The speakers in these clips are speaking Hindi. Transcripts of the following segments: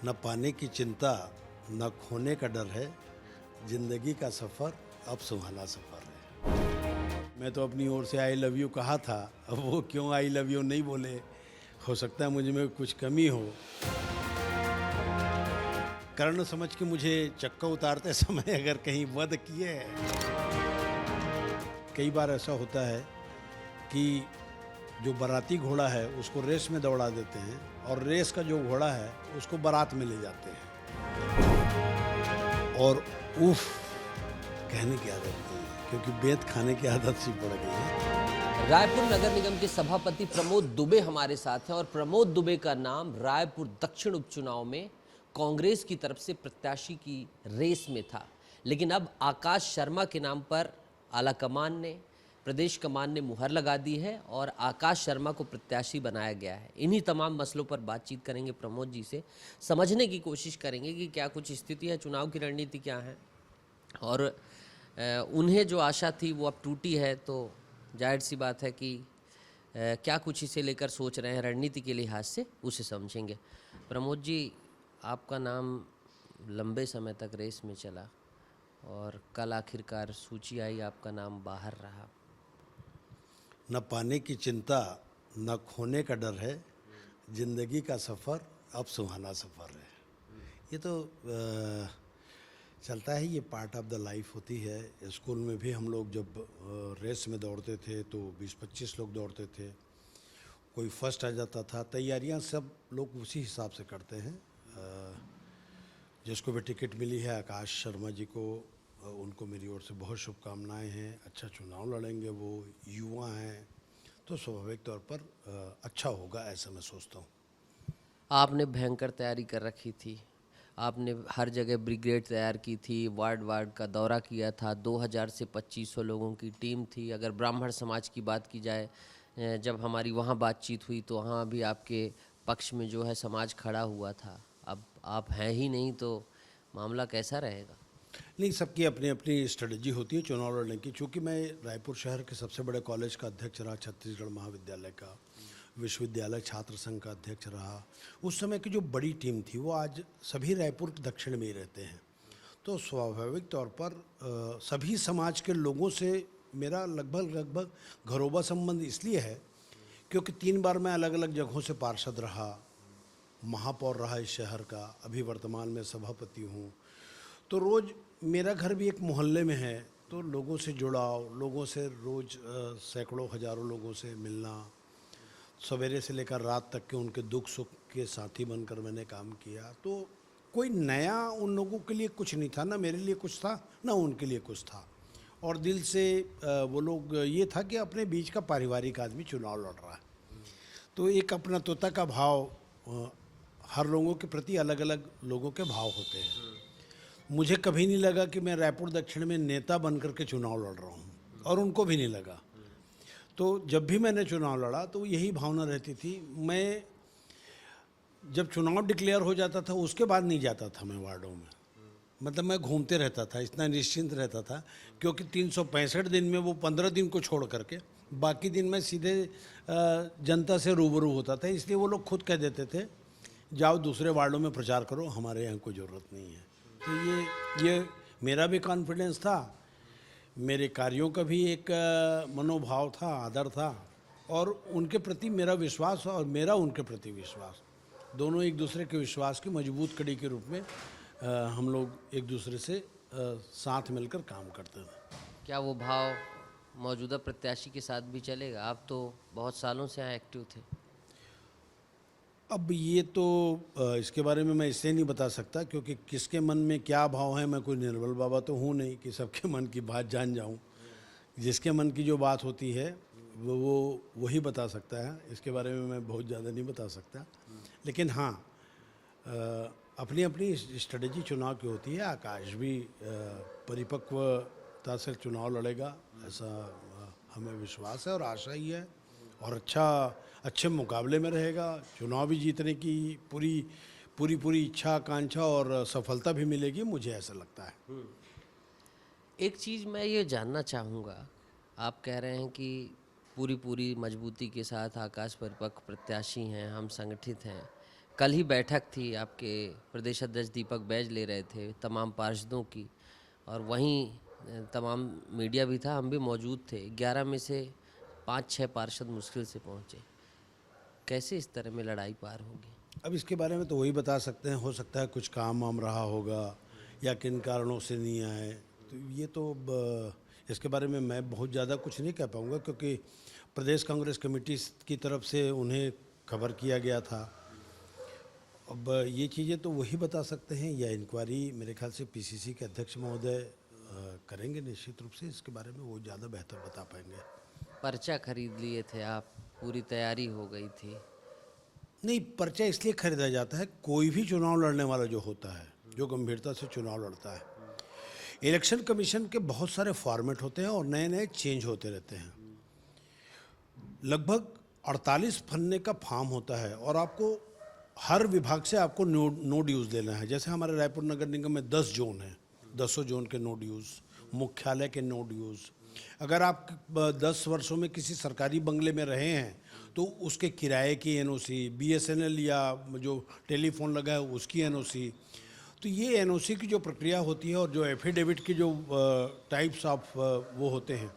न पाने की चिंता, न खोने का डर है। जिंदगी का सफ़र अब सुहाना सफ़र है। मैं तो अपनी ओर से आई लव यू कहा था, अब वो क्यों आई लव यू नहीं बोले। हो सकता है मुझ में कुछ कमी हो। कर्ण समझ के मुझे चक्का उतारते समय अगर कहीं वध किए। कई बार ऐसा होता है कि जो बाराती घोड़ा है उसको रेस में दौड़ा देते हैं, और रेस का जो घोड़ा है उसको बारात में ले जाते हैं। और उफ कहने की आदत नहीं है, क्योंकि बेत खाने की आदत सी पड़ गई है। रायपुर नगर निगम के सभापति प्रमोद दुबे हमारे साथ हैं और प्रमोद दुबे का नाम रायपुर दक्षिण उपचुनाव में कांग्रेस की तरफ से प्रत्याशी की रेस में था, लेकिन अब आकाश शर्मा के नाम पर आलाकमान ने, प्रदेश कमान ने मुहर लगा दी है और आकाश शर्मा को प्रत्याशी बनाया गया है। इन्हीं तमाम मसलों पर बातचीत करेंगे प्रमोद जी से, समझने की कोशिश करेंगे कि क्या कुछ स्थिति है, चुनाव की रणनीति क्या है और उन्हें जो आशा थी वो अब टूटी है। तो जाहिर सी बात है कि क्या कुछ इसे लेकर सोच रहे हैं रणनीति के लिहाज से, उसे समझेंगे। प्रमोद जी, आपका नाम लंबे समय तक रेस में चला और कल आखिरकार सूची आई, आपका नाम बाहर रहा। न पाने की चिंता, न खोने का डर है। जिंदगी का सफ़र अब सुहाना सफ़र है। ये तो चलता है, ये पार्ट ऑफ द लाइफ होती है। स्कूल में भी हम लोग जब रेस में दौड़ते थे तो 20-25 लोग दौड़ते थे, कोई फर्स्ट आ जाता था। तैयारियां सब लोग उसी हिसाब से करते हैं। जिसको भी टिकट मिली है आकाश शर्मा जी को, उनको मेरी ओर से बहुत शुभकामनाएं हैं। अच्छा चुनाव लड़ेंगे, वो युवा हैं, तो स्वाभाविक तौर पर अच्छा होगा, ऐसा मैं सोचता हूँ। आपने भयंकर तैयारी कर रखी थी, आपने हर जगह ब्रिगेड तैयार की थी, वार्ड वार्ड का दौरा किया था, 2000 से 2500 लोगों की टीम थी। अगर ब्राह्मण समाज की बात की जाए, जब हमारी वहाँ बातचीत हुई तो वहाँ भी आपके पक्ष में जो है समाज खड़ा हुआ था। अब आप हैं ही नहीं तो मामला कैसा रहेगा? नहीं, सबकी अपनी अपनी स्ट्रेटजी होती है चुनाव लड़ने की। चूँकि मैं रायपुर शहर के सबसे बड़े कॉलेज का अध्यक्ष रहा, छत्तीसगढ़ महाविद्यालय का, विश्वविद्यालय छात्र संघ का अध्यक्ष रहा, उस समय की जो बड़ी टीम थी वो आज सभी रायपुर दक्षिण में ही रहते हैं। तो स्वाभाविक तौर पर सभी समाज के लोगों से मेरा लगभग घरोबा संबंध इसलिए है क्योंकि 3 बार मैं अलग अलग जगहों से पार्षद रहा, महापौर रहा इस शहर का, अभी वर्तमान में सभापति हूँ। तो रोज़ मेरा घर भी एक मोहल्ले में है, तो लोगों से जुड़ाव, लोगों से रोज़ सैकड़ों हज़ारों लोगों से मिलना, सवेरे से लेकर रात तक के उनके दुख सुख के साथी बनकर मैंने काम किया। तो कोई नया उन लोगों के लिए कुछ नहीं था, ना मेरे लिए कुछ था, ना उनके लिए कुछ था। और दिल से वो लोग, ये था कि अपने बीच का पारिवारिक आदमी चुनाव लड़ रहा है, तो एक अपनत्वता का भाव, हर लोगों के प्रति अलग अलग लोगों के भाव होते हैं। मुझे कभी नहीं लगा कि मैं रायपुर दक्षिण में नेता बनकर के चुनाव लड़ रहा हूँ, और उनको भी नहीं लगा। तो जब भी मैंने चुनाव लड़ा तो यही भावना रहती थी। मैं जब चुनाव डिक्लेयर हो जाता था उसके बाद नहीं जाता था मैं वार्डों में, मतलब मैं घूमते रहता था, इतना निश्चिंत रहता था, क्योंकि 365 दिन में वो 15 दिन को छोड़ करके बाकी दिन मैं सीधे जनता से रूबरू होता था। इसलिए वो लोग खुद कह देते थे, जाओ दूसरे वार्डों में प्रचार करो, हमारे यहाँ कोई ज़रूरत नहीं है। तो ये मेरा भी कॉन्फिडेंस था, मेरे कार्यों का भी एक मनोभाव था, आदर था, और उनके प्रति मेरा विश्वास और मेरा उनके प्रति विश्वास, दोनों एक दूसरे के विश्वास की मजबूत कड़ी के रूप में हम लोग एक दूसरे से साथ मिलकर काम करते थे। क्या वो भाव मौजूदा प्रत्याशी के साथ भी चलेगा? आप तो बहुत सालों से यहाँ एक्टिव थे। अब ये तो इसके बारे में मैं इससे नहीं बता सकता, क्योंकि किसके मन में क्या भाव है, मैं कोई निर्बल बाबा तो हूँ नहीं कि सबके मन की बात जान जाऊँ। जिसके मन की जो बात होती है वो वही बता सकता है। इसके बारे में मैं बहुत ज़्यादा नहीं बता सकता, लेकिन हाँ, अपनी अपनी स्ट्रेटजी चुनाव की होती है। आकाश भी परिपक्वता से चुनाव लड़ेगा, ऐसा हमें विश्वास है और आशा ही है, और अच्छे मुकाबले में रहेगा। चुनाव भी जीतने की पूरी इच्छा आकांक्षा और सफलता भी मिलेगी, मुझे ऐसा लगता है। एक चीज़ मैं ये जानना चाहूँगा, आप कह रहे हैं कि पूरी मजबूती के साथ आकाश परिपक्व प्रत्याशी हैं, हम संगठित हैं, कल ही बैठक थी, आपके प्रदेश अध्यक्ष दीपक बैज ले रहे थे तमाम पार्षदों की, और वहीं तमाम मीडिया भी था, हम भी मौजूद थे। 11 में से 5-6 पार्षद मुश्किल से पहुंचे। कैसे इस तरह में लड़ाई पार होगी? अब इसके बारे में तो वही बता सकते हैं, हो सकता है कुछ काम वाम रहा होगा या किन कारणों से नहीं आए, तो ये तो इसके बारे में मैं बहुत ज़्यादा कुछ नहीं कह पाऊँगा, क्योंकि प्रदेश कांग्रेस कमेटी की तरफ से उन्हें खबर किया गया था। अब ये चीज़ें तो वही बता सकते हैं, या इंक्वायरी मेरे ख्याल से पीसीसी के अध्यक्ष महोदय करेंगे निश्चित रूप से। इसके बारे में वो ज़्यादा बेहतर बता पाएंगे। पर्चा खरीद लिए थे आप, पूरी तैयारी हो गई थी। नहीं, पर्चा इसलिए खरीदा जाता है, कोई भी चुनाव लड़ने वाला जो होता है, जो गंभीरता से चुनाव लड़ता है, इलेक्शन कमीशन के बहुत सारे फॉर्मेट होते हैं और नए नए चेंज होते रहते हैं। लगभग 48 पन्ने का फॉर्म होता है और आपको हर विभाग से आपको नो ड्यूज़ देना है। जैसे हमारे रायपुर नगर निगम में 10 जोन हैं, 10 जोन के नो ड्यूज़, मुख्यालय के नो ड्यूज़। अगर आप 10 वर्षों में किसी सरकारी बंगले में रहे हैं तो उसके किराए की एनओसी, बीएसएनएल या जो टेलीफोन लगा है उसकी एनओसी। तो ये एनओसी की जो प्रक्रिया होती है और जो एफिडेविट की जो टाइप्स ऑफ वो होते हैं,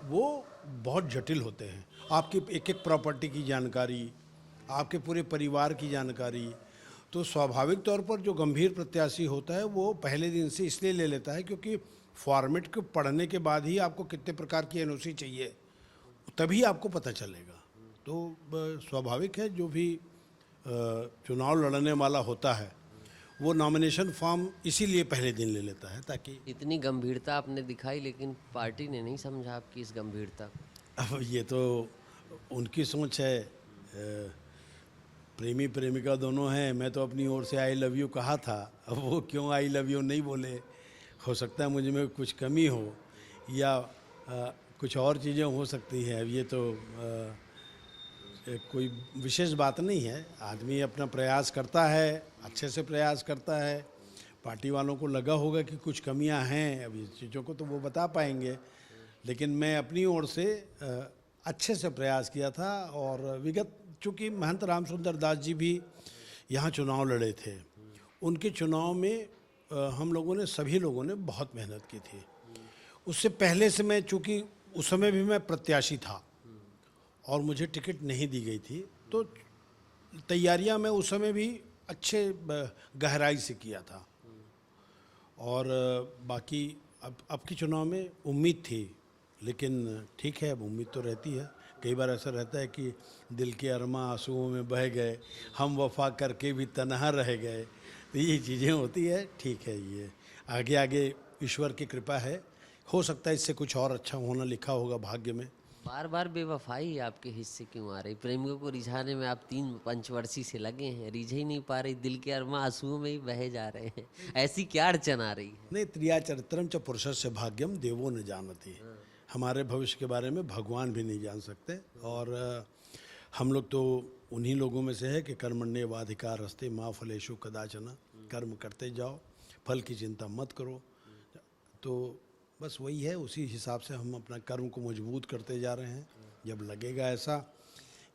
वो बहुत जटिल होते हैं। आपकी एक एक प्रॉपर्टी की जानकारी, आपके पूरे परिवार की जानकारी, तो स्वाभाविक तौर पर जो गंभीर प्रत्याशी होता है वो पहले दिन से इसलिए ले लेता है क्योंकि फॉर्मेट को पढ़ने के बाद ही आपको कितने प्रकार की एनओसी चाहिए, तभी आपको पता चलेगा। तो स्वाभाविक है, जो भी चुनाव लड़ने वाला होता है वो नॉमिनेशन फॉर्म इसीलिए पहले दिन ले लेता है, ताकि इतनी गंभीरता आपने दिखाई, लेकिन पार्टी ने नहीं समझा आपकी इस गंभीरता को। अब ये तो उनकी सोच है। प्रेमी प्रेमिका दोनों हैं, मैं तो अपनी ओर से आई लव यू कहा था, अब वो क्यों आई लव यू नहीं बोले, हो सकता है मुझ में कुछ कमी हो या कुछ और चीज़ें हो सकती हैं। अब ये तो कोई विशेष बात नहीं है। आदमी अपना प्रयास करता है, अच्छे से प्रयास करता है। पार्टी वालों को लगा होगा कि कुछ कमियां हैं, अब इस चीज़ों को तो वो बता पाएंगे, लेकिन मैं अपनी ओर से अच्छे से प्रयास किया था। और विगत चूँकि महंत राम सुंदर दास जी भी यहाँ चुनाव लड़े थे, उनके चुनाव में हम लोगों ने, सभी लोगों ने बहुत मेहनत की थी। उससे पहले से मैं, चूँकि उस समय भी मैं प्रत्याशी था और मुझे टिकट नहीं दी गई थी, तो तैयारियां मैं उस समय भी अच्छे गहराई से किया था। और बाकी अब के चुनाव में उम्मीद थी, लेकिन ठीक है, अब उम्मीद तो रहती है। कई बार ऐसा रहता है कि दिल के अरमा आंसुओं में बह गए, हम वफा करके भी तन्हा रह गए, तो ये चीज़ें होती है। ठीक है, ये आगे आगे ईश्वर की कृपा है, हो सकता है इससे कुछ और अच्छा होना लिखा होगा भाग्य में। बार बार बेवफाई आपके हिस्से क्यों आ रही? प्रेमियों को रिझाने में आप 3 पंचवर्षी से लगे हैं, रिझ ही नहीं पा रही, दिल के अरमा आंसुओं में ही बहे जा रहे हैं। ऐसी क्या अड़चन आ रही है? नहीं, त्रिया चरित्रम च पुरुषस्य भाग्यम देवो न जानती। हमारे भविष्य के बारे में भगवान भी नहीं जान सकते। और हम लोग तो उन्हीं लोगों में से है कि कर्मण्येवाधिकार हस्ते माँ फलेषु कदाचन, कर्म करते जाओ, फल की चिंता मत करो। तो बस वही है, उसी हिसाब से हम अपना कर्म को मजबूत करते जा रहे हैं। जब लगेगा ऐसा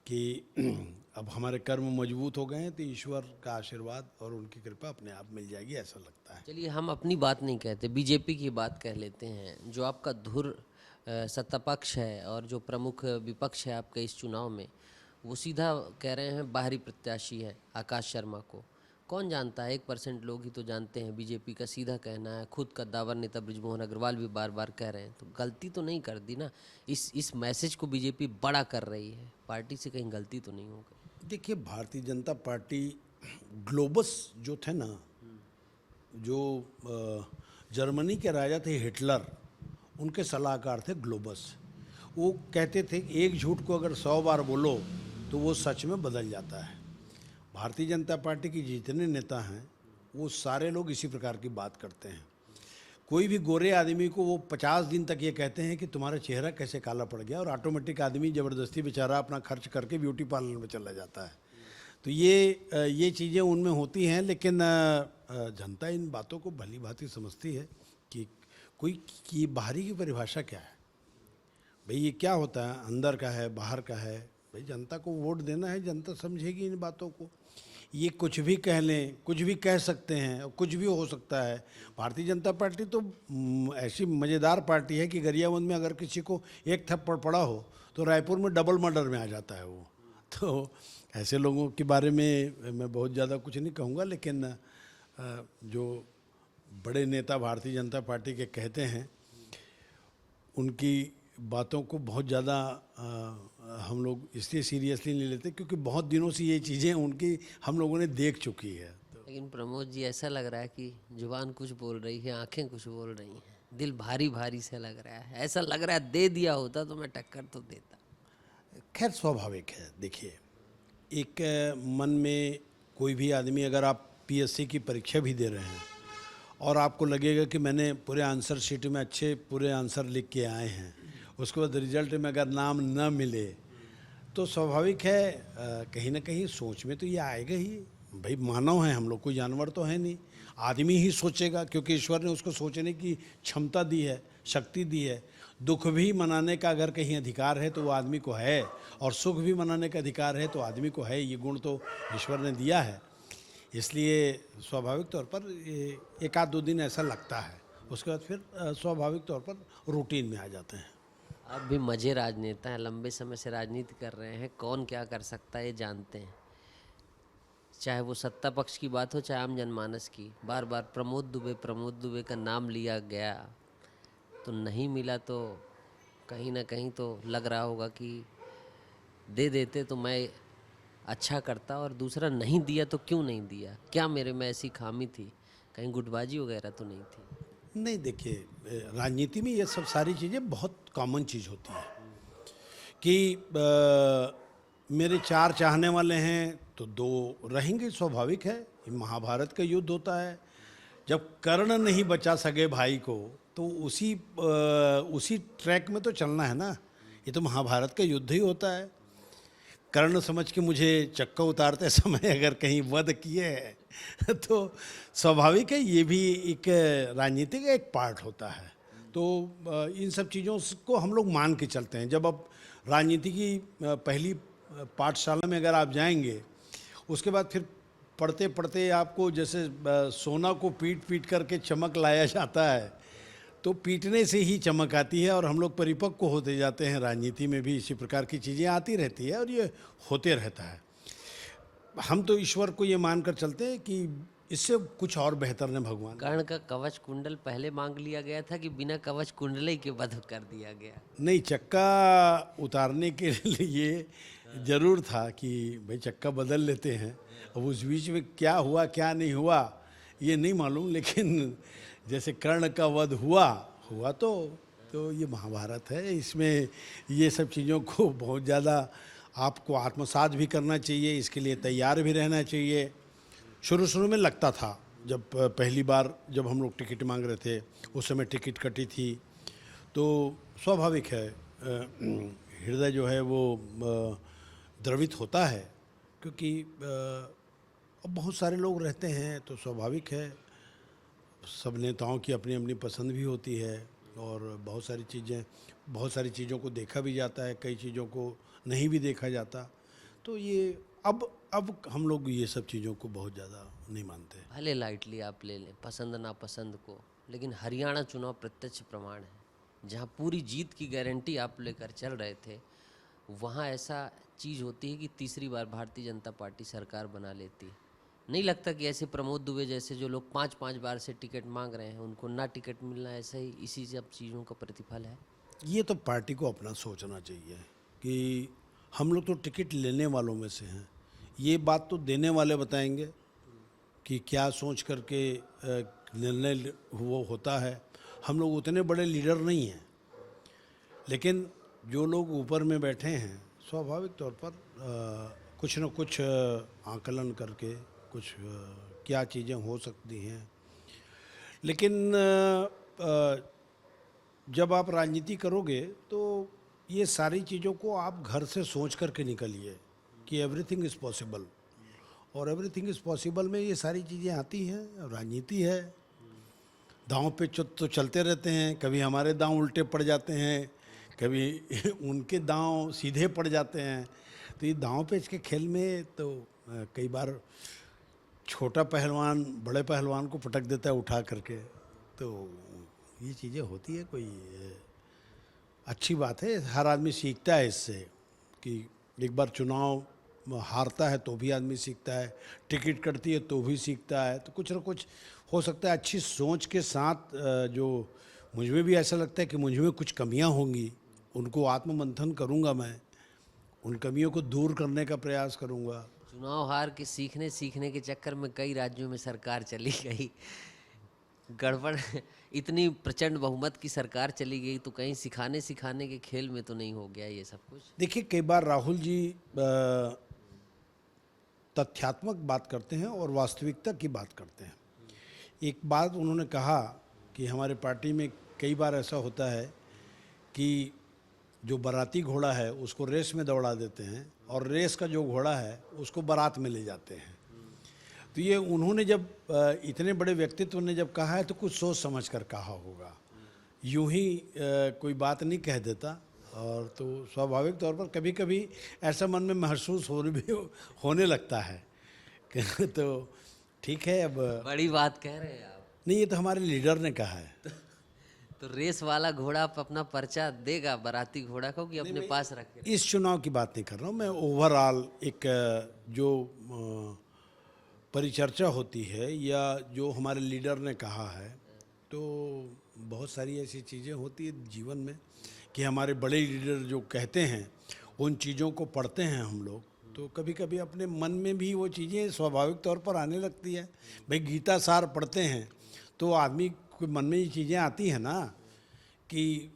कि अब हमारे कर्म मजबूत हो गए हैं, तो ईश्वर का आशीर्वाद और उनकी कृपा अपने आप मिल जाएगी, ऐसा लगता है। चलिए, हम अपनी बात नहीं कहते, बीजेपी की बात कह लेते हैं। जो आपका धुर सत्ता पक्ष है और जो प्रमुख विपक्ष है आपके इस चुनाव में, वो सीधा कह रहे हैं बाहरी प्रत्याशी है आकाश शर्मा को। कौन जानता है, 1% लोग ही तो जानते हैं। बीजेपी का सीधा कहना है, खुद कद्दावर नेता बृजमोहन अग्रवाल भी बार बार कह रहे हैं। तो गलती तो नहीं कर दी ना? इस मैसेज को बीजेपी बड़ा कर रही है, पार्टी से कहीं गलती तो नहीं हो गई? देखिए, भारतीय जनता पार्टी, ग्लोबस जो थे ना, जो जर्मनी के राजा थे हिटलर, उनके सलाहकार थे ग्लोबस। वो कहते थे कि एक झूठ को अगर 100 बार बोलो तो वो सच में बदल जाता है। भारतीय जनता पार्टी की जितने नेता हैं वो सारे लोग इसी प्रकार की बात करते हैं। कोई भी गोरे आदमी को वो 50 दिन तक ये कहते हैं कि तुम्हारा चेहरा कैसे काला पड़ गया, और ऑटोमेटिक आदमी ज़बरदस्ती बेचारा अपना खर्च करके ब्यूटी पार्लर में चला जाता है। तो ये चीज़ें उनमें होती हैं, लेकिन जनता इन बातों को भली भांति समझती है कि कोई की बाहरी की परिभाषा क्या है। भाई ये क्या होता है, अंदर का है बाहर का है, भाई जनता को वोट देना है, जनता समझेगी इन बातों को। ये कुछ भी कह लें, कुछ भी कह सकते हैं और कुछ भी हो सकता है। भारतीय जनता पार्टी तो ऐसी मज़ेदार पार्टी है कि गरियाबंद में अगर किसी को एक थप्पड़ पड़ा हो तो रायपुर में डबल मर्डर में आ जाता है वो। तो ऐसे लोगों के बारे में मैं बहुत ज़्यादा कुछ नहीं कहूँगा, लेकिन जो बड़े नेता भारतीय जनता पार्टी के कहते हैं उनकी बातों को बहुत ज़्यादा हम लोग इसलिए सीरियसली नहीं लेते क्योंकि बहुत दिनों से ये चीज़ें उनकी हम लोगों ने देख चुकी है। लेकिन प्रमोद जी, ऐसा लग रहा है कि जुबान कुछ बोल रही है, आंखें कुछ बोल रही हैं, दिल भारी भारी से लग रहा है। ऐसा लग रहा है दे दिया होता तो मैं टक्कर तो देता। खैर स्वाभाविक है। देखिए, एक मन में कोई भी आदमी, अगर आप पीएससी की परीक्षा भी दे रहे हैं और आपको लगेगा कि मैंने पूरे आंसर शीट में अच्छे पूरे आंसर लिख के आए हैं, उसके बाद रिजल्ट में अगर नाम न मिले तो स्वाभाविक है कहीं ना कहीं सोच में तो ये आएगा ही। भाई मानव हैं हम लोग, कोई जानवर तो है नहीं। आदमी ही सोचेगा क्योंकि ईश्वर ने उसको सोचने की क्षमता दी है, शक्ति दी है। दुख भी मनाने का अगर कहीं अधिकार है तो वो आदमी को है, और सुख भी मनाने का अधिकार है तो आदमी को है। ये गुण तो ईश्वर ने दिया है। इसलिए स्वाभाविक तौर पर एक आध दो दिन ऐसा लगता है, उसके बाद फिर स्वाभाविक तौर पर रूटीन में आ जाते हैं। आप भी मजे राजनेता हैं, लंबे समय से राजनीति कर रहे हैं, कौन क्या कर सकता है ये जानते हैं। चाहे वो सत्ता पक्ष की बात हो चाहे आम जनमानस की, बार बार प्रमोद दुबे का नाम लिया गया तो नहीं मिला तो कहीं ना कहीं तो लग रहा होगा कि दे देते तो मैं अच्छा करता, और दूसरा नहीं दिया तो क्यों नहीं दिया, क्या मेरे में ऐसी खामी थी, कहीं गुटबाजी वगैरह तो नहीं थी। नहीं, देखिए, राजनीति में ये सब सारी चीज़ें बहुत कॉमन चीज़ होती है कि मेरे 4 चाहने वाले हैं तो 2 रहेंगे, स्वाभाविक है। ये महाभारत का युद्ध होता है। जब कर्ण नहीं बचा सके भाई को तो उसी ट्रैक में तो चलना है ना। ये तो महाभारत का युद्ध ही होता है। कर्ण समझ के मुझे चक्का उतारते समय अगर कहीं वध किए है तो स्वाभाविक है ये भी एक राजनीति का एक पार्ट होता है। तो इन सब चीज़ों को हम लोग मान के चलते हैं। जब अब राजनीति की पहली पाठशाला में अगर आप जाएंगे, उसके बाद फिर पढ़ते पढ़ते आपको जैसे सोना को पीट पीट करके चमक लाया जाता है, तो पीटने से ही चमक आती है और हम लोग परिपक्व होते जाते हैं। राजनीति में भी इसी प्रकार की चीज़ें आती रहती है और ये होते रहता है। हम तो ईश्वर को ये मानकर चलते हैं कि इससे कुछ और बेहतर ने भगवान। कर्ण का कवच कुंडल पहले मांग लिया गया था कि बिना कवच कुंडल ही के वध कर दिया गया? नहीं, चक्का उतारने के लिए ज़रूर था कि भाई चक्का बदल लेते हैं। अब उस बीच में क्या हुआ क्या नहीं हुआ ये नहीं मालूम, लेकिन जैसे कर्ण का वध हुआ तो ये महाभारत है। इसमें ये सब चीज़ों को बहुत ज़्यादा आपको आत्मसात भी करना चाहिए, इसके लिए तैयार भी रहना चाहिए। शुरू में लगता था, जब पहली बार जब हम लोग टिकट मांग रहे थे उस समय टिकट कटी थी, तो स्वाभाविक है हृदय जो है वो द्रवित होता है, क्योंकि अब बहुत सारे लोग रहते हैं तो स्वाभाविक है सब नेताओं की अपनी अपनी पसंद भी होती है और बहुत सारी चीज़ों को देखा भी जाता है, कई चीज़ों को नहीं भी देखा जाता। तो ये अब हम लोग ये सब चीज़ों को बहुत ज़्यादा नहीं मानते। भले लाइटली आप ले लें पसंद नापसंद को, लेकिन हरियाणा चुनाव प्रत्यक्ष प्रमाण है, जहां पूरी जीत की गारंटी आप लेकर चल रहे थे, वहां ऐसा चीज़ होती है कि तीसरी बार भारतीय जनता पार्टी सरकार बना लेती है। नहीं लगता कि ऐसे प्रमोद दुबे जैसे जो लोग 5-5 बार से टिकट मांग रहे हैं उनको ना टिकट मिलना ऐसा ही इसी सब चीज़ों का प्रतिफल है? ये तो पार्टी को अपना सोचना चाहिए कि हम लोग तो टिकट लेने वालों में से हैं, ये बात तो देने वाले बताएंगे कि क्या सोच करके निर्णय वो होता है। हम लोग उतने बड़े लीडर नहीं हैं, लेकिन जो लोग ऊपर में बैठे हैं स्वाभाविक तौर पर कुछ न कुछ आकलन करके कुछ क्या चीज़ें हो सकती हैं। लेकिन जब आप राजनीति करोगे तो ये सारी चीज़ों को आप घर से सोच करके निकलिए कि एवरीथिंग इज़ पॉसिबल, और एवरीथिंग इज़ पॉसिबल में ये सारी चीज़ें आती हैं। राजनीति है, दांव पे तो चलते रहते हैं, कभी हमारे दांव उल्टे पड़ जाते हैं, कभी उनके दांव सीधे पड़ जाते हैं। तो ये दांव पेच के खेल में तो कई बार छोटा पहलवान बड़े पहलवान को पटक देता है उठा करके, तो ये चीज़ें होती है। कोई अच्छी बात है, हर आदमी सीखता है इससे कि एक बार चुनाव हारता है तो भी आदमी सीखता है, टिकट कटती है तो भी सीखता है। तो कुछ ना कुछ हो सकता है अच्छी सोच के साथ जो मुझ में भी ऐसा लगता है कि मुझ में कुछ कमियां होंगी, उनको आत्ममंथन करूंगा मैं, उन कमियों को दूर करने का प्रयास करूंगा। चुनाव हार के सीखने के चक्कर में कई राज्यों में सरकार चली गई, गड़बड़। इतनी प्रचंड बहुमत की सरकार चली गई तो कहीं सिखाने के खेल में तो नहीं हो गया ये सब कुछ? देखिए, कई बार राहुल जी तथ्यात्मक बात करते हैं और वास्तविकता की बात करते हैं। एक बात उन्होंने कहा कि हमारे पार्टी में कई बार ऐसा होता है कि जो बाराती घोड़ा है उसको रेस में दौड़ा देते हैं और रेस का जो घोड़ा है उसको बारात में ले जाते हैं। तो ये उन्होंने जब इतने बड़े व्यक्तित्व ने जब कहा है तो कुछ सोच समझ कर कहा होगा, यूं ही कोई बात नहीं कह देता। और तो स्वाभाविक तौर पर कभी कभी ऐसा मन में महसूस होने लगता है तो ठीक है। अब बड़ी बात कह रहे हैं आप। नहीं, ये तो हमारे लीडर ने कहा है। तो रेस वाला घोड़ा अपना पर्चा देगा बाराती घोड़ा को कि अपने पास रखे? इस चुनाव की बात नहीं कर रहा हूँ मैं, ओवरऑल एक जो परिचर्चा होती है या जो हमारे लीडर ने कहा है, तो बहुत सारी ऐसी चीज़ें होती है जीवन में कि हमारे बड़े लीडर जो कहते हैं उन चीज़ों को पढ़ते हैं हम लोग, तो कभी कभी अपने मन में भी वो चीज़ें स्वाभाविक तौर पर आने लगती है। भाई गीता सार पढ़ते हैं तो आदमी के मन में ये चीज़ें आती हैं ना कि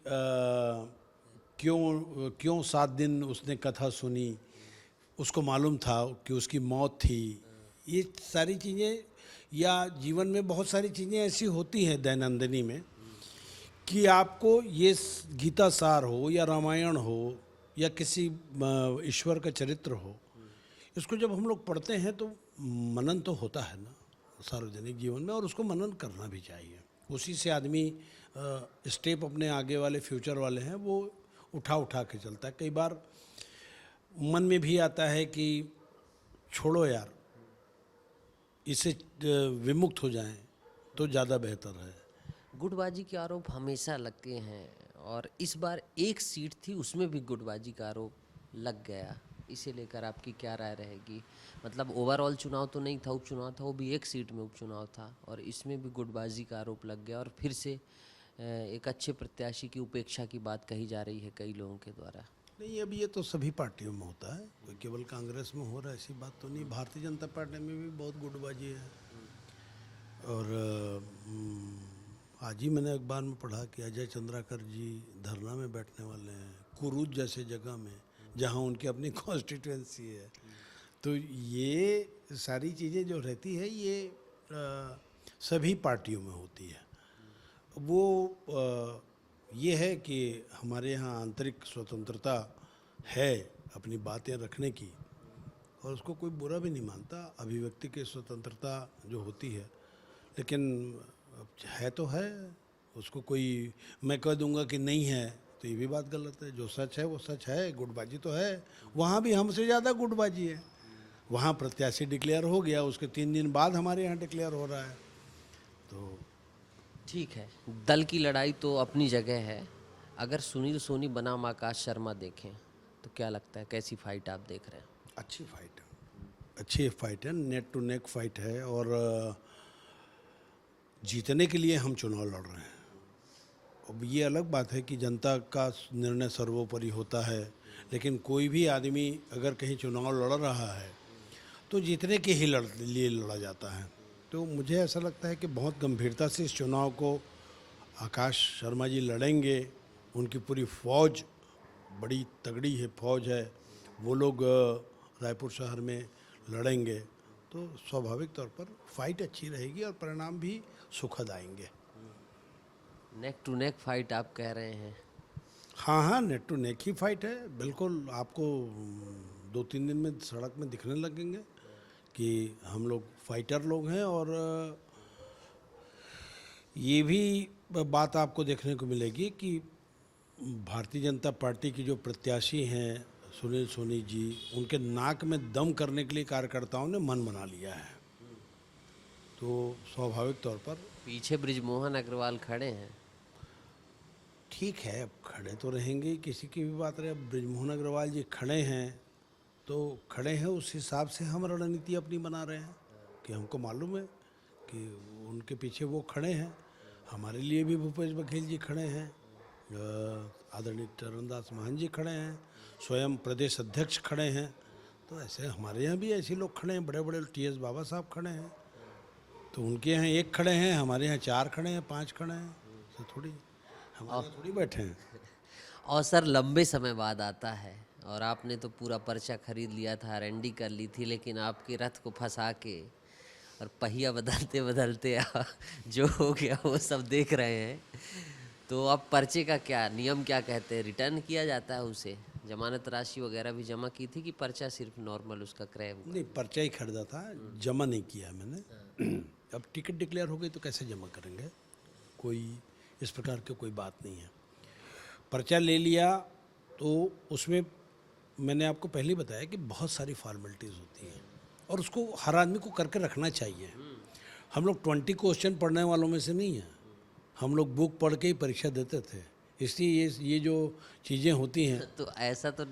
क्यों 7 दिन उसने कथा सुनी, उसको मालूम था कि उसकी मौत थी। ये सारी चीज़ें या जीवन में बहुत सारी चीज़ें ऐसी होती हैं दैनंदिनी में कि आपको ये गीता सार हो या रामायण हो या किसी ईश्वर का चरित्र हो, इसको जब हम लोग पढ़ते हैं तो मनन तो होता है ना सार्वजनिक जीवन में, और उसको मनन करना भी चाहिए। उसी से आदमी स्टेप अपने आगे वाले फ्यूचर वाले हैं वो उठा के चलता है। कई बार मन में भी आता है कि छोड़ो यार, इससे विमुक्त हो जाएं तो ज़्यादा बेहतर है। गुटबाजी के आरोप हमेशा लगते हैं और इस बार एक सीट थी उसमें भी गुटबाजी का आरोप लग गया। इसे लेकर आपकी क्या राय रहेगी? मतलब ओवरऑल चुनाव तो नहीं था, उपचुनाव था, वो भी एक सीट में उपचुनाव था और इसमें भी गुटबाजी का आरोप लग गया और फिर से एक अच्छे प्रत्याशी की उपेक्षा की बात कही जा रही है कई लोगों के द्वारा। नहीं, अब ये तो सभी पार्टियों में होता है, कोई केवल कांग्रेस में हो रहा है ऐसी बात तो नहीं। भारतीय जनता पार्टी में भी बहुत गुटबाजी है। और आज ही मैंने अखबार में पढ़ा कि अजय चंद्राकर जी धरना में बैठने वाले हैं कुरूद जैसे जगह में जहां उनकी अपनी कॉन्स्टिट्यूएंसी है। तो ये सारी चीज़ें जो रहती है ये सभी पार्टियों में होती है। वो ये है कि हमारे यहाँ आंतरिक स्वतंत्रता है अपनी बातें रखने की, और उसको कोई बुरा भी नहीं मानता, अभिव्यक्ति की स्वतंत्रता जो होती है। लेकिन है तो है, उसको कोई मैं कह दूंगा कि नहीं है तो ये भी बात गलत है। जो सच है वो सच है। गुटबाजी तो है, वहाँ भी हमसे ज़्यादा गुटबाजी है। वहाँ प्रत्याशी डिक्लेयर हो गया, उसके 3 दिन बाद हमारे यहाँ डिक्लेयर हो रहा है। तो ठीक है, दल की लड़ाई तो अपनी जगह है। अगर सुनील सोनी बनाम आकाश शर्मा देखें तो क्या लगता है, कैसी फाइट आप देख रहे हैं? अच्छी फाइट है, अच्छी फाइट है, नेक टू नेक फाइट है। और जीतने के लिए हम चुनाव लड़ रहे हैं। अब ये अलग बात है कि जनता का निर्णय सर्वोपरि होता है, लेकिन कोई भी आदमी अगर कहीं चुनाव लड़ रहा है तो जीतने के ही लिए लड़ा जाता है। तो मुझे ऐसा लगता है कि बहुत गंभीरता से इस चुनाव को आकाश शर्मा जी लड़ेंगे। उनकी पूरी फौज बड़ी तगड़ी है, फौज है, वो लोग रायपुर शहर में लड़ेंगे। तो स्वाभाविक तौर पर फाइट अच्छी रहेगी और परिणाम भी सुखद आएंगे। नेक टू नेक फाइट आप कह रहे हैं? हाँ, neck to neck he fight है बिल्कुल। आपको 2-3 दिन में सड़क में दिखने लगेंगे कि हम लोग फाइटर लोग हैं। और ये भी बात आपको देखने को मिलेगी कि भारतीय जनता पार्टी की जो प्रत्याशी हैं सुनील सोनी जी, उनके नाक में दम करने के लिए कार्यकर्ताओं ने मन बना लिया है। तो स्वाभाविक तौर पर पीछे बृजमोहन अग्रवाल खड़े हैं। ठीक है, अब खड़े तो रहेंगे ही, किसी की भी बात रहे। अब बृजमोहन अग्रवाल जी खड़े हैं तो खड़े हैं, उस हिसाब से हम रणनीति अपनी बना रहे हैं कि हमको मालूम है कि उनके पीछे वो खड़े हैं। हमारे लिए भी भूपेश बघेल जी खड़े हैं, आदरणीय चरणदास महंत जी खड़े हैं, स्वयं प्रदेश अध्यक्ष खड़े हैं। तो ऐसे हमारे यहाँ भी ऐसे लोग खड़े हैं, बड़े बड़े टी एस बाबा साहब खड़े हैं। तो उनके यहाँ एक खड़े हैं, हमारे यहाँ 4 खड़े हैं, 5 खड़े हैं। तो थोड़ी हमारे यहाँ थोड़ी बैठे हैं। और सर लंबे समय बाद आता है और आपने तो पूरा पर्चा खरीद लिया था, आरएनडी कर ली थी, लेकिन आपके रथ को फंसा के और पहिया बदलते बदलते जो हो गया वो सब देख रहे हैं। तो अब पर्चे का क्या नियम क्या कहते हैं, रिटर्न किया जाता है उसे? जमानत राशि वगैरह भी जमा की थी कि पर्चा सिर्फ नॉर्मल उसका क्रय हुआ? नहीं, पर्चा ही खरीदा था, जमा नहीं किया मैंने। अब टिकट डिक्लेयर हो गई तो कैसे जमा करेंगे, कोई इस प्रकार की कोई बात नहीं है। पर्चा ले लिया तो उसमें मैंने आपको पहले ही बताया कि बहुत सारी फॉर्मेलिटीज़ होती हैं और उसको हर आदमी को करके रखना चाहिए। हम लोग 20 क्वेश्चन पढ़ने वालों में से नहीं हैं, हम लोग बुक पढ़ के ही परीक्षा देते थे। इसलिए ये जो चीज़ें होती हैं, तो ऐसा तो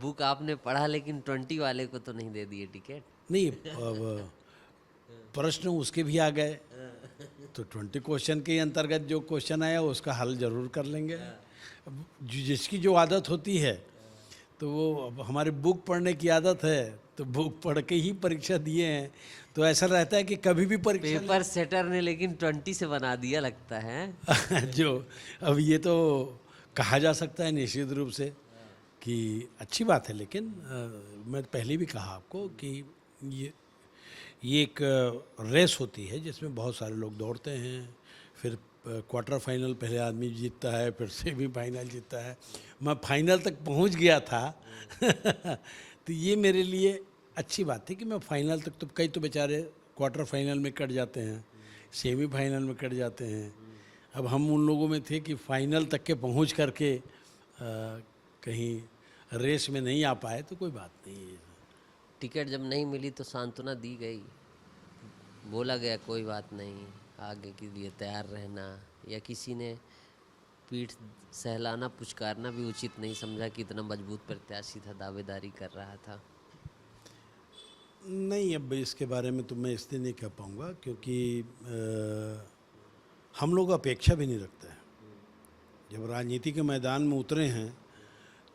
बुक आपने पढ़ा लेकिन 20 वाले को तो नहीं दे दिए टिकट? नहीं, अब प्रश्न उसके भी आ गए तो 20 क्वेश्चन के अंतर्गत जो क्वेश्चन आया उसका हल जरूर कर लेंगे। अब जिसकी जो आदत होती है तो वो, अब हमारे बुक पढ़ने की आदत है तो बुक पढ़ के ही परीक्षा दिए हैं। तो ऐसा रहता है कि कभी भी परीक्षा पेपर सेटर ने लेकिन 20 से बना दिया लगता है। जो अब ये तो कहा जा सकता है निश्चित रूप से कि अच्छी बात है, लेकिन मैं पहले भी कहा आपको कि ये एक रेस होती है जिसमें बहुत सारे लोग दौड़ते हैं, फिर क्वार्टर फाइनल पहले आदमी जीतता है, फिर सेमीफाइनल जीतता है। मैं फाइनल तक पहुंच गया था तो ये मेरे लिए अच्छी बात थी कि मैं फाइनल तक, तो कई तो बेचारे क्वार्टर फाइनल में कट जाते हैं, सेमीफाइनल में कट जाते हैं। अब हम उन लोगों में थे कि फाइनल तक के पहुंच करके कहीं रेस में नहीं आ पाए तो कोई बात नहीं है। टिकट जब नहीं मिली तो सांत्वना दी गई, बोला गया कोई बात नहीं, आगे के लिए तैयार रहना, या किसी ने पीठ सहलाना पुचकारना भी उचित नहीं समझा कि इतना मजबूत प्रत्याशी था, दावेदारी कर रहा था? नहीं, अब इसके बारे में तो मैं इसलिए नहीं कह पाऊँगा क्योंकि हम लोग अपेक्षा भी नहीं रखते हैं। जब राजनीति के मैदान में उतरे हैं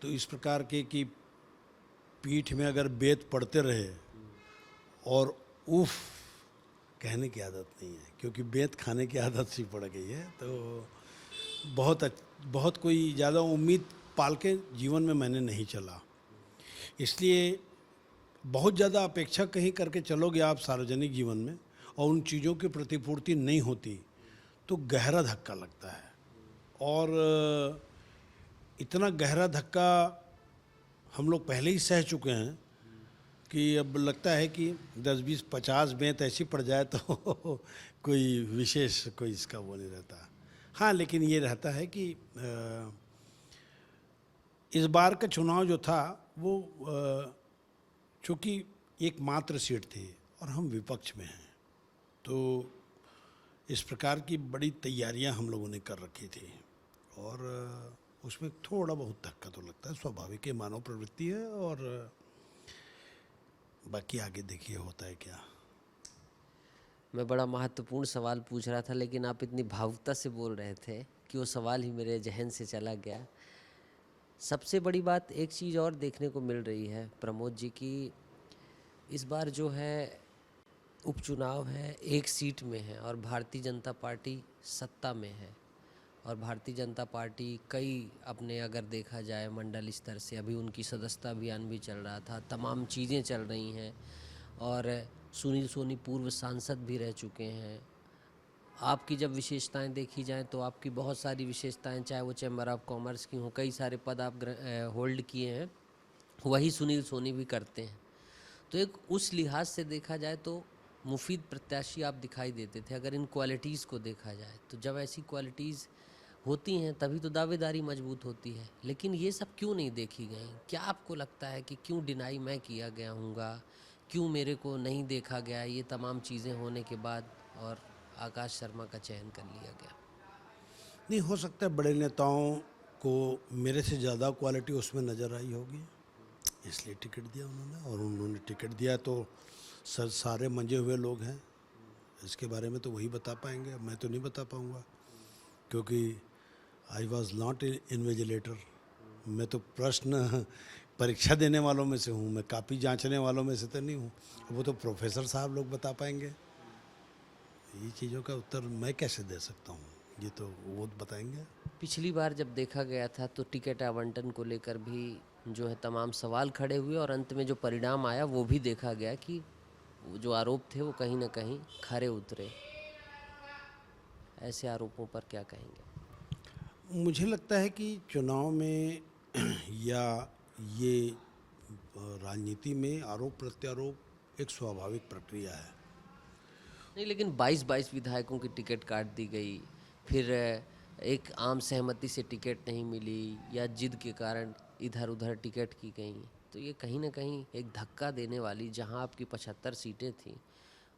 तो इस प्रकार के कि पीठ में अगर वेद पढ़ते रहे और उफ कहने की आदत नहीं है, क्योंकि वेद खाने की आदत सी पड़ गई है। तो बहुत कोई ज़्यादा उम्मीद पाल के जीवन में मैंने नहीं चला, इसलिए बहुत ज़्यादा अपेक्षा कहीं करके चलोगे आप सार्वजनिक जीवन में और उन चीज़ों की प्रतिपूर्ति नहीं होती तो गहरा धक्का लगता है। और इतना गहरा धक्का हम लोग पहले ही सह चुके हैं कि अब लगता है कि 10, 20, 50 बेंत ऐसी पड़ जाए तो कोई विशेष कोई इसका वो नहीं रहता। हाँ, लेकिन ये रहता है कि इस बार का चुनाव जो था वो चूँकि एकमात्र सीट थी और हम विपक्ष में हैं, तो इस प्रकार की बड़ी तैयारियां हम लोगों ने कर रखी थी और उसमें थोड़ा बहुत धक्का तो लगता है, स्वाभाविक है, मानव प्रवृत्ति है। और बाकी आगे देखिए होता है क्या। मैं बड़ा महत्वपूर्ण सवाल पूछ रहा था लेकिन आप इतनी भावुकता से बोल रहे थे कि वो सवाल ही मेरे जहन से चला गया। सबसे बड़ी बात एक चीज़ और देखने को मिल रही है प्रमोद जी की, इस बार जो है उपचुनाव है, एक सीट में है और भारतीय जनता पार्टी सत्ता में है। और भारतीय जनता पार्टी कई अपने अगर देखा जाए मंडल स्तर से, अभी उनकी सदस्यता अभियान भी चल रहा था, तमाम चीज़ें चल रही हैं और सुनील सोनी पूर्व सांसद भी रह चुके हैं। आपकी जब विशेषताएं देखी जाएं तो आपकी बहुत सारी विशेषताएं, चाहे वो चैम्बर ऑफ कॉमर्स की हों, कई सारे पद आप होल्ड किए हैं, वही सुनील सोनी भी करते हैं। तो एक उस लिहाज से देखा जाए तो मुफीद प्रत्याशी आप दिखाई देते थे अगर इन क्वालिटीज़ को देखा जाए। तो जब ऐसी क्वालिटीज़ होती हैं तभी तो दावेदारी मजबूत होती है, लेकिन ये सब क्यों नहीं देखी गई? क्या आपको लगता है कि क्यों डिनाई मैं किया गया हूँगा, क्यों मेरे को नहीं देखा गया ये तमाम चीज़ें होने के बाद? और आकाश शर्मा का चयन कर लिया गया। नहीं, हो सकता है बड़े नेताओं को मेरे से ज़्यादा क्वालिटी उसमें नज़र आई होगी, इसलिए टिकट दिया उन्होंने। और उन्होंने टिकट दिया तो सारे मंजे हुए लोग हैं, इसके बारे में तो वही बता पाएंगे, मैं तो नहीं बता पाऊँगा, क्योंकि आई वॉज नॉट इन्विजिलेटर। मैं तो प्रश्न परीक्षा देने वालों में से हूँ, मैं कापी जांचने वालों में से तो नहीं हूँ। वो तो प्रोफेसर साहब लोग बता पाएंगे। ये चीज़ों का उत्तर मैं कैसे दे सकता हूँ, ये तो वो बताएंगे। पिछली बार जब देखा गया था तो टिकट आवंटन को लेकर भी जो है तमाम सवाल खड़े हुए और अंत में जो परिणाम आया वो भी देखा गया कि वो जो आरोप थे वो कहीं ना कहीं खरे उतरे। ऐसे आरोपों पर क्या कहेंगे? मुझे लगता है कि चुनाव में या ये राजनीति में आरोप प्रत्यारोप एक स्वाभाविक प्रक्रिया है। नहीं, लेकिन 22 विधायकों की टिकट काट दी गई, फिर एक आम सहमति से टिकट नहीं मिली या जिद के कारण इधर उधर टिकट की गई, तो ये कहीं ना कहीं एक धक्का देने वाली, जहां आपकी 75 सीटें थी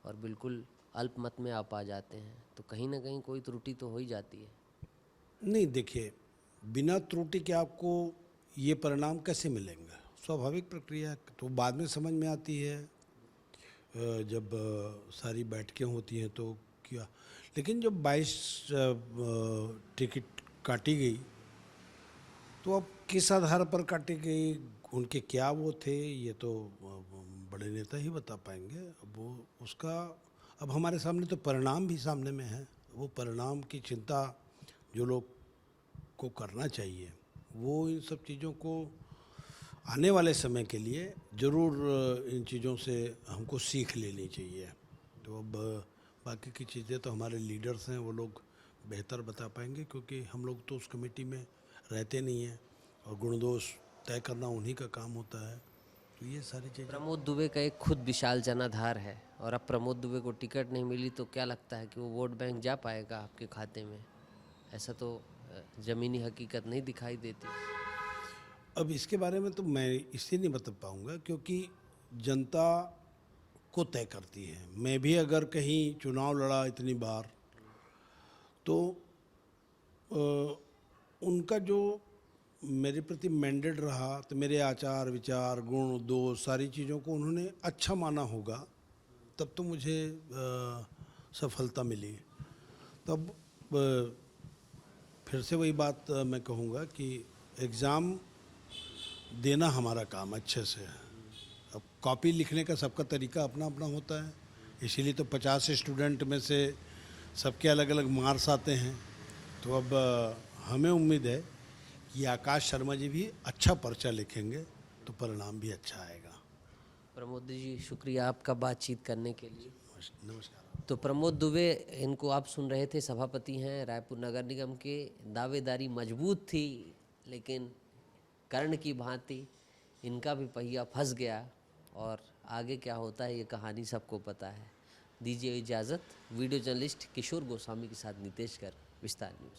और बिल्कुल अल्पमत में आप आ जाते हैं तो कहीं ना कहीं कोई त्रुटि तो हो ही जाती है। नहीं, देखिए, बिना त्रुटि के आपको ये परिणाम कैसे मिलेंगे? स्वाभाविक प्रक्रिया है, तो बाद में समझ में आती है जब सारी बैठकें होती हैं तो क्या। लेकिन जब 22 टिकट काटी गई तो अब किस आधार पर काटी गई, उनके क्या वो थे, ये तो बड़े नेता ही बता पाएंगे। अब वो उसका अब हमारे सामने तो परिणाम भी सामने में है। वो परिणाम की चिंता जो लोग को करना चाहिए, वो इन सब चीज़ों को आने वाले समय के लिए ज़रूर इन चीज़ों से हमको सीख लेनी चाहिए। तो अब बाकी की चीज़ें तो हमारे लीडर्स हैं, वो लोग बेहतर बता पाएंगे, क्योंकि हम लोग तो उस कमेटी में रहते नहीं हैं और गुण दोष तय करना उन्हीं का काम होता है। तो ये सारी चीज़ें। प्रमोद दुबे का एक खुद विशाल जनाधार है और अब प्रमोद दुबे को टिकट नहीं मिली तो क्या लगता है कि वो वोट बैंक जा पाएगा आपके खाते में? ऐसा तो ज़मीनी हकीकत नहीं दिखाई देती। अब इसके बारे में तो मैं इसलिए नहीं बता पाऊँगा क्योंकि जनता को तय करती है। मैं भी अगर कहीं चुनाव लड़ा इतनी बार तो उनका जो मेरे प्रति मैंडेट रहा, तो मेरे आचार विचार गुण दोष सारी चीज़ों को उन्होंने अच्छा माना होगा, तब तो मुझे सफलता मिली। तब फिर से वही बात मैं कहूँगा कि एग्ज़ाम देना हमारा काम अच्छे से है। अब कॉपी लिखने का सबका तरीका अपना अपना होता है, इसीलिए तो 50 स्टूडेंट में से सबके अलग अलग मार्क्स आते हैं। तो अब हमें उम्मीद है कि आकाश शर्मा जी भी अच्छा पर्चा लिखेंगे तो परिणाम भी अच्छा आएगा। प्रमोद जी, शुक्रिया आपका बातचीत करने के लिए। नमस्कार। तो प्रमोद दुबे, इनको आप सुन रहे थे, सभापति हैं रायपुर नगर निगम के। दावेदारी मजबूत थी, लेकिन कर्ण की भांति इनका भी पहिया फंस गया और आगे क्या होता है ये कहानी सबको पता है। दीजिए इजाज़त। वीडियो जर्नलिस्ट किशोर गोस्वामी के साथ नितेश कर, विस्तार न्यूज़।